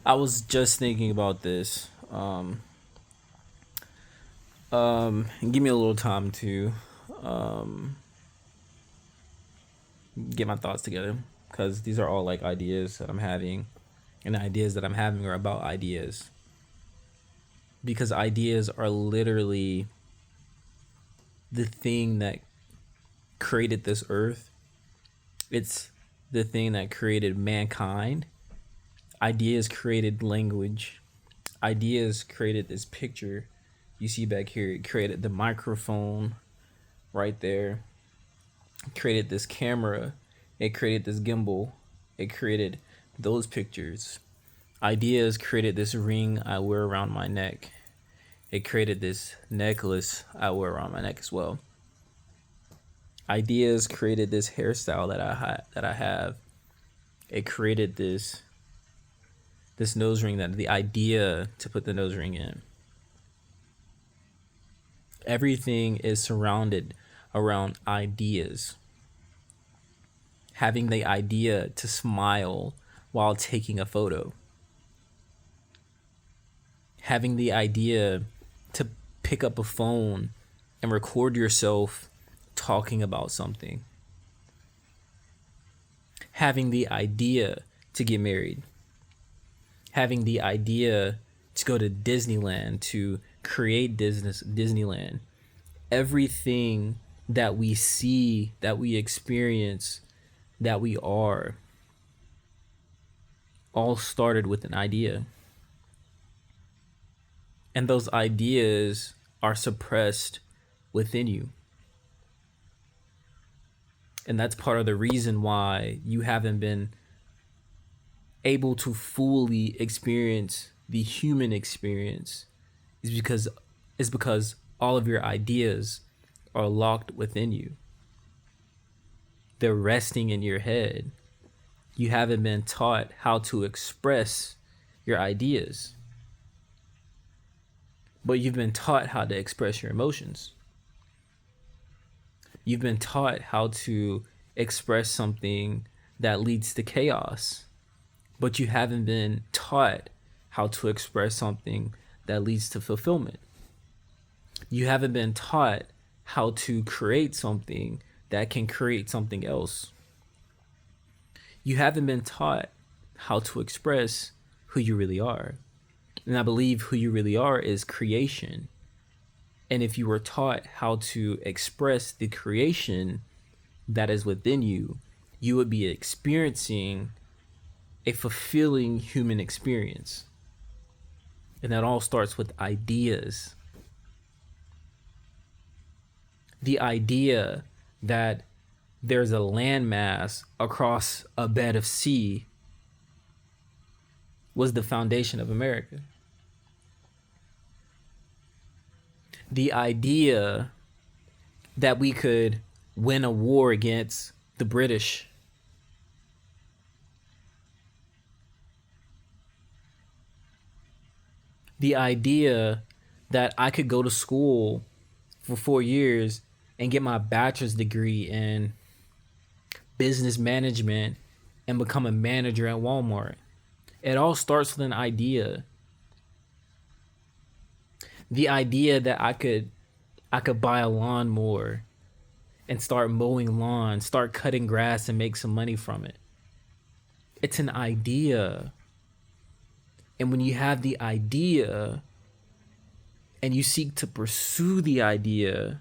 I was just thinking about this. Give me a little time to get my thoughts together because these are all like ideas that I'm having, and the ideas that I'm having are about ideas because ideas are literally the thing that created this earth. It's the thing that created mankind. Ideas created language. Ideas created this picture you see back here. It created the microphone right there. It created this camera. It created this gimbal. It created those pictures. Ideas created this ring I wear around my neck. It created this necklace I wear around my neck as well. Ideas created this hairstyle that I have. It created this nose ring, that the idea to put the nose ring in. Everything is surrounded around ideas. Having the idea to smile while taking a photo. Having the idea to pick up a phone and record yourself talking about something. Having the idea to get married. Having the idea to go to Disneyland, to create Disneyland. Everything that we see, that we experience, that we are, all started with an idea. And those ideas are suppressed within you. And that's part of the reason why you haven't been able to fully experience the human experience is because all of your ideas are locked within you. They're resting in your head. You haven't been taught how to express your ideas, but you've been taught how to express your emotions. You've been taught how to express something that leads to chaos, but you haven't been taught how to express something that leads to fulfillment. You haven't been taught how to create something that can create something else. You haven't been taught how to express who you really are. And I believe who you really are is creation. And if you were taught how to express the creation that is within you, you would be experiencing a fulfilling human experience. And that all starts with ideas. The idea that there's a landmass across a bed of sea was the foundation of America. The idea that we could win a war against the British. The idea that I could go to school for 4 years and get my bachelor's degree in business management and become a manager at Walmart. It all starts with an idea. The idea that I could buy a lawnmower and start mowing lawns, start cutting grass and make some money from it. It's an idea. And when you have the idea and you seek to pursue the idea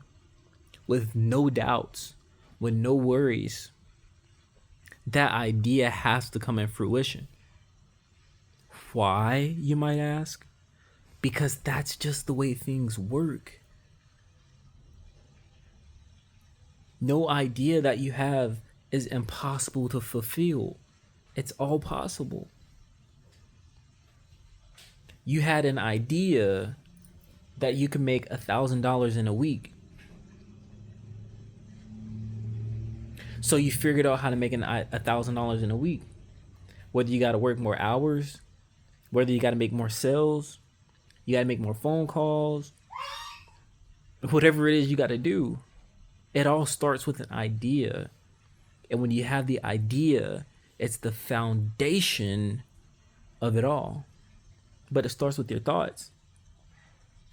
with no doubts, with no worries, that idea has to come in fruition. Why, you might ask? Because that's just the way things work. No idea that you have is impossible to fulfill. It's all possible. You had an idea that you could make $1,000 in a week. So you figured out how to make $1,000 in a week. Whether you got to work more hours, whether you got to make more sales, you got to make more phone calls, whatever it is you got to do. It all starts with an idea. And when you have the idea, it's the foundation of it all. but it starts with your thoughts.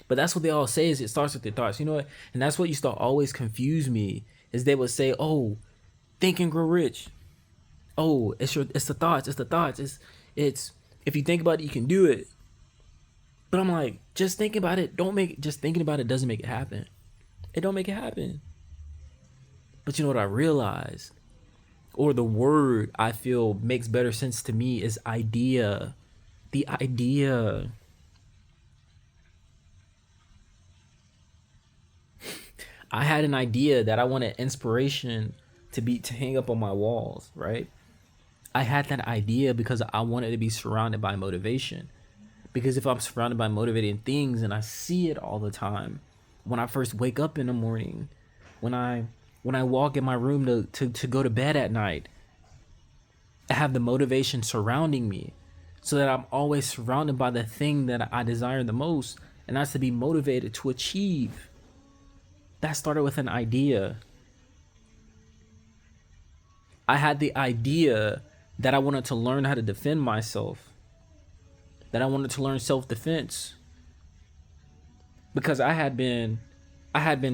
But that's what they all say, is it starts with your thoughts. You know what? And that's what used to always confuse me, is they would say, "Oh, think and grow rich. Oh, it's the thoughts. It's the thoughts. It's if you think about it, you can do it." But I'm like, just thinking about it, just thinking about it doesn't make it happen. It don't make it happen. But you know what I realized? Or the word I feel makes better sense to me is idea. The idea. I had an idea that I wanted inspiration to hang up on my walls, right? I had that idea because I wanted to be surrounded by motivation. Because if I'm surrounded by motivating things and I see it all the time, when I first wake up in the morning, when I walk in my room to go to bed at night, I have the motivation surrounding me, so that I'm always surrounded by the thing that I desire the most, and that's to be motivated to achieve. That started with an idea. I had the idea that I wanted to learn how to defend myself, that I wanted to learn self-defense, because I had been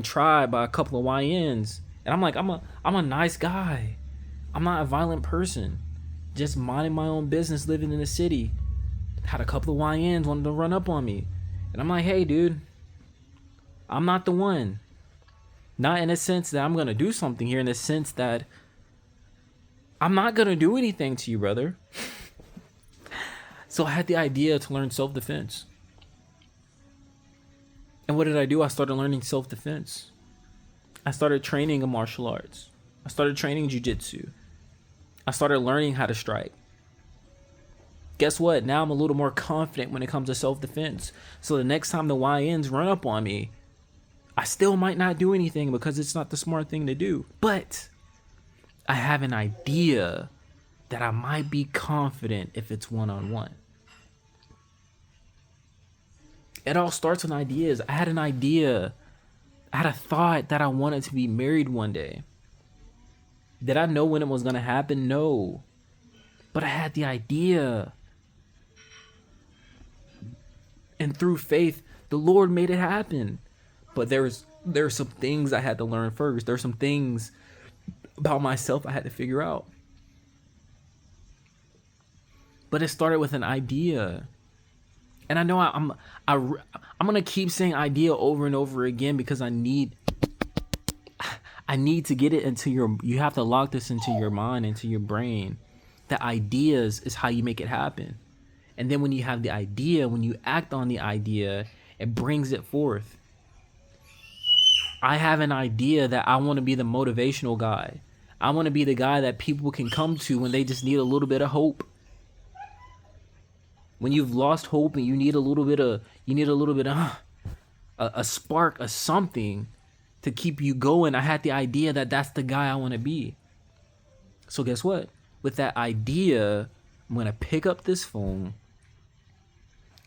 tried by a couple of YNs, and I'm like, I'm a nice guy. I'm not a violent person. Just minding my own business, living in the city. Had a couple of YNs wanted to run up on me, and I'm like, hey, dude, I'm not the one. Not in a sense that I'm gonna do something here, in the sense that I'm not gonna do anything to you, brother. So I had the idea to learn self-defense. And what did I do? I started learning self-defense. I started training in martial arts. I started training jiu-jitsu. I started learning how to strike. Guess what? Now I'm a little more confident when it comes to self-defense. So the next time the YNs run up on me, I still might not do anything because it's not the smart thing to do. But I have an idea that I might be confident if it's one-on-one. It all starts with ideas. I had an idea. I had a thought that I wanted to be married one day. Did I know when it was going to happen? No. But I had the idea. And through faith, the Lord made it happen. But there are some things I had to learn first. There are some things about myself I had to figure out. But it started with an idea. And I know I'm going to keep saying idea over and over again, because I need to get it into you have to lock this into your mind, into your brain. That ideas is how you make it happen. And then when you have the idea, when you act on the idea, it brings it forth. I have an idea that I want to be the motivational guy. I want to be the guy that people can come to when they just need a little bit of hope. When you've lost hope and you need a little bit of a spark of something to keep you going. I had the idea that that's the guy I want to be. So guess what? With that idea, I'm going to pick up this phone.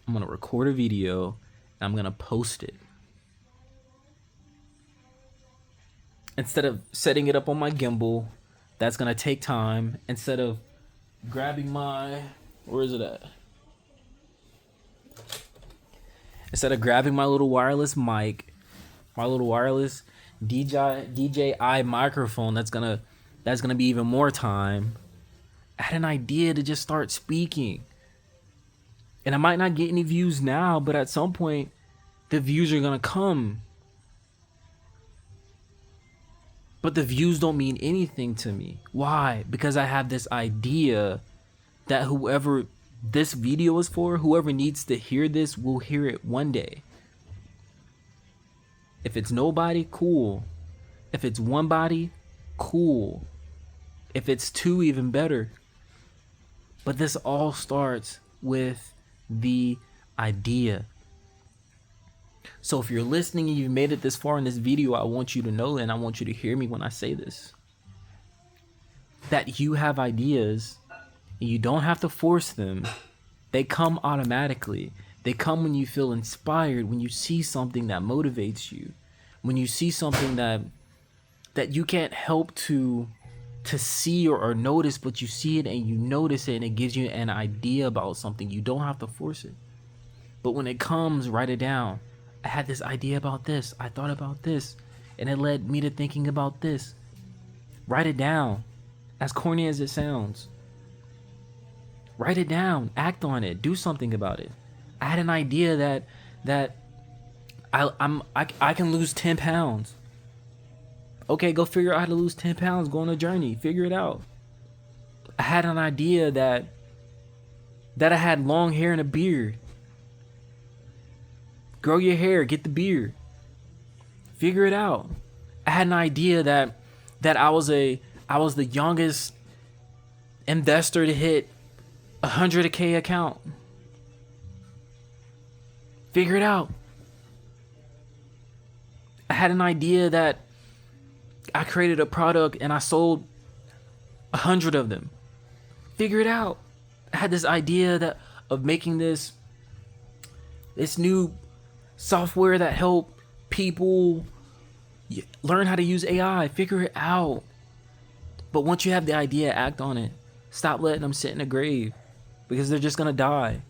I'm going to record a video, and I'm going to post it. Instead of setting it up on my gimbal, that's going to take time. Instead of grabbing where is it at? Instead of grabbing my little wireless mic, my little wireless DJI microphone, that's gonna be even more time. I had an idea to just start speaking. And I might not get any views now, but at some point, the views are gonna come. But the views don't mean anything to me. Why? Because I have this idea that whoever this video is for, whoever needs to hear this will hear it one day. If it's nobody, cool. If it's one body, cool. If it's two, even better. But this all starts with the idea. So if you're listening and you've made it this far in this video, I want you to know, and I want you to hear me when I say this, that you have ideas. You don't have to force them. They come automatically. They come when you feel inspired, when you see something that motivates you, when you see something that you can't help to see or notice, but you see it and you notice it, and it gives you an idea about something. You don't have to force it. But when it comes, write it down. I had this idea about this. I thought about this. And it led me to thinking about this. Write it down. As corny as it sounds. Write it down. Act on it. Do something about it. I had an idea that I can lose 10 pounds. Okay, go figure out how to lose 10 pounds. Go on a journey. Figure it out. I had an idea that I had long hair and a beard. Grow your hair. Get the beard. Figure it out. I had an idea that I was the youngest investor to hit 100K account. Figure it out. I had an idea that I created a product and I sold 100 of them. Figure it out. I had this idea of making this new software that helped people learn how to use AI. Figure it out. But once you have the idea, act on it. Stop letting them sit in a grave, because they're just gonna die.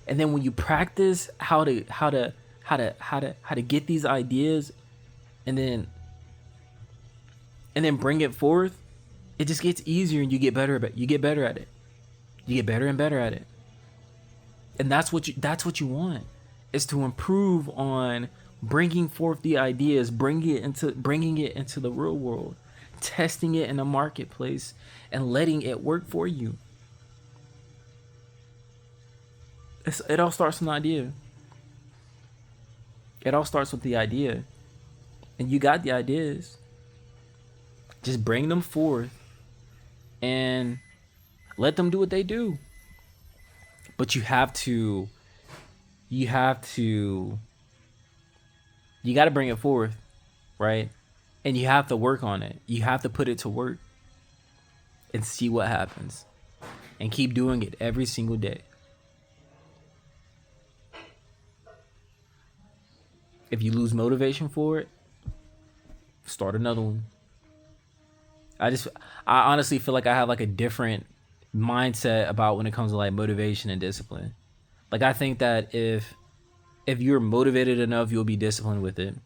And then when you practice how to get these ideas, and then bring it forth, it just gets easier and you get better at it. You get better at it. You get better and better at it. And that's what you want, is to improve on bringing forth the ideas, bringing it into the real world, testing it in the marketplace, and letting it work for you. It all starts with an idea. It all starts with the idea. And you got the ideas. Just bring them forth and let them do what they do. But you got to bring it forth, right? And you have to work on it. You have to put it to work and see what happens. And keep doing it every single day. If you lose motivation for it, start another one. I honestly feel like I have like a different mindset about when it comes to like motivation and discipline. Like, I think that if you're motivated enough, you'll be disciplined with it.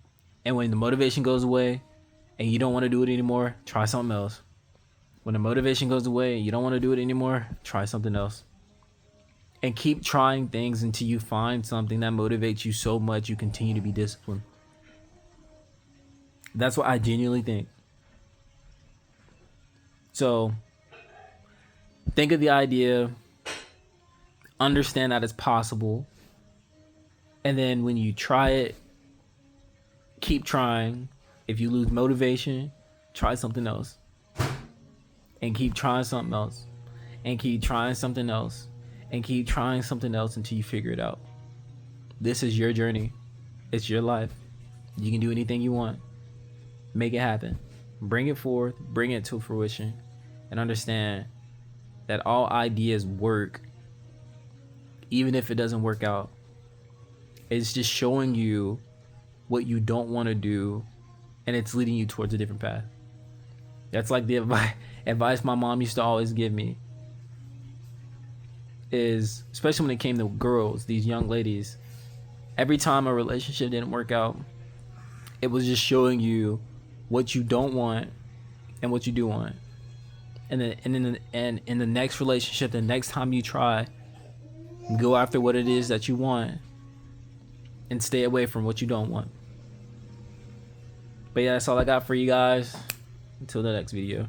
And when the motivation goes away and you don't want to do it anymore, try something else. When the motivation goes away and you don't want to do it anymore, try something else. And keep trying things until you find something that motivates you so much you continue to be disciplined. That's what I genuinely think. So, think of the idea, understand that it's possible, and then when you try it, keep trying. If you lose motivation, try something else. And keep trying something else. And keep trying something else. And keep trying something else until you figure it out. This is your journey. It's your life. You can do anything you want. Make it happen. Bring it forth. Bring it to fruition. And understand that all ideas work, even if it doesn't work out. It's just showing you what you don't want to do, and it's leading you towards a different path. That's like the advice my mom used to always give me. Is, especially when it came to girls, these young ladies, every time a relationship didn't work out, it was just showing you what you don't want and what you do want. And then in the next relationship, the next time you try, go after what it is that you want and stay away from what you don't want. But yeah, that's all I got for you guys. Until the next video.